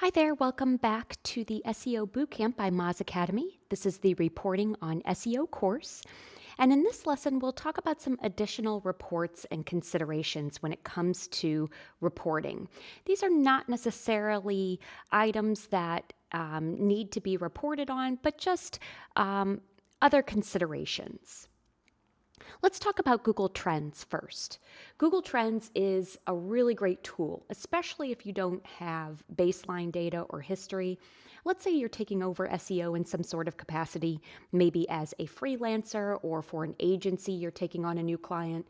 Hi there, welcome back to the SEO Bootcamp by Moz Academy. This is the Reporting on SEO course. And in this lesson, we'll talk about some additional reports and considerations when it comes to reporting. These are not necessarily items that need to be reported on, but just other considerations. Let's talk about Google Trends first. Google Trends is a really great tool, especially if you don't have baseline data or history. Let's say you're taking over SEO in some sort of capacity, maybe as a freelancer or for an agency, you're taking on a new client,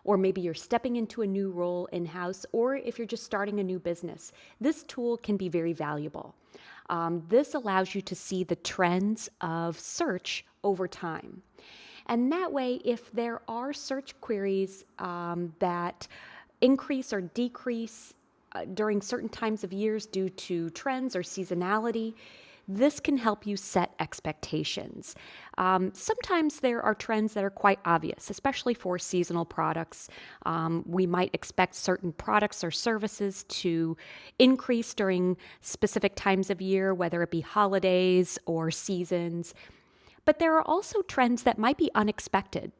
or maybe you're stepping into a new role in-house, or if you're just starting a new business. This tool can be very valuable. This allows you to see the trends of search over time. And that way, if there are search queries that increase or decrease during certain times of years due to trends or seasonality, this can help you set expectations. Sometimes there are trends that are quite obvious, especially for seasonal products. We might expect certain products or services to increase during specific times of year, whether it be holidays or seasons. But there are also trends that might be unexpected.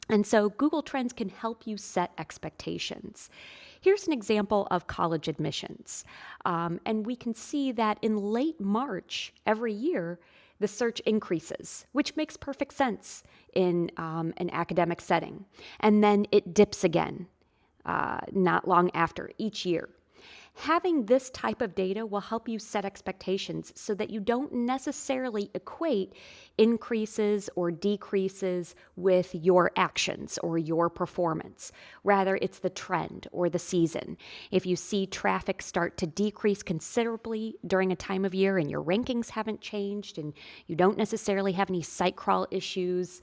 And so Google Trends can help you set expectations. Here's an example of college admissions. And we can see that in late March every year, the search increases, which makes perfect sense in an academic setting. And then it dips again not long after each year. Having this type of data will help you set expectations so that you don't necessarily equate increases or decreases with your actions or your performance. Rather, it's the trend or the season. If you see traffic start to decrease considerably during a time of year and your rankings haven't changed and you don't necessarily have any site crawl issues,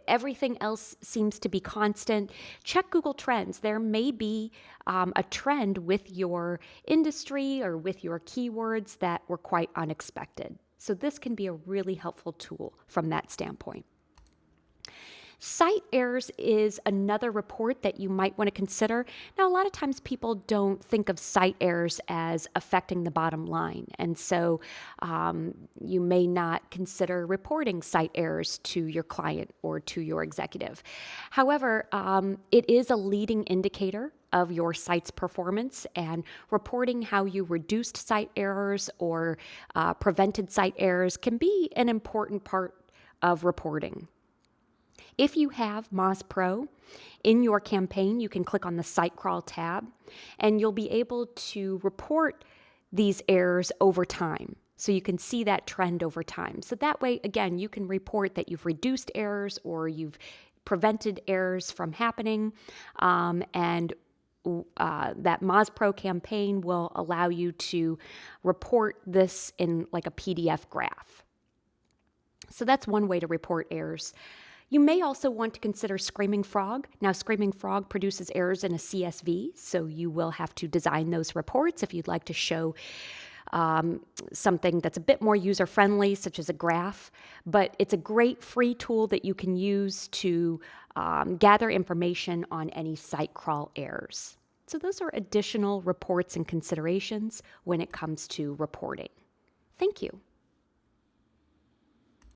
everything else seems to be constant, check Google Trends. There may be a trend with your industry or with your keywords that were quite unexpected. So this can be a really helpful tool from that standpoint. Site errors is another report that you might want to consider. Now, a lot of times people don't think of site errors as affecting the bottom line, and so you may not consider reporting site errors to your client or to your executive. However, it is a leading indicator of your site's performance, and reporting how you reduced site errors or prevented site errors can be an important part of reporting. If you have Moz Pro in your campaign, you can click on the Site Crawl tab, and you'll be able to report these errors over time. So you can see that trend over time. So that way, again, you can report that you've reduced errors or you've prevented errors from happening, and that Moz Pro campaign will allow you to report this in like a PDF graph. So that's one way to report errors. You may also want to consider Screaming Frog. Now, Screaming Frog produces errors in a CSV, so you will have to design those reports if you'd like to show something that's a bit more user-friendly, such as a graph. But it's a great free tool that you can use to gather information on any site crawl errors. So those are additional reports and considerations when it comes to reporting. Thank you.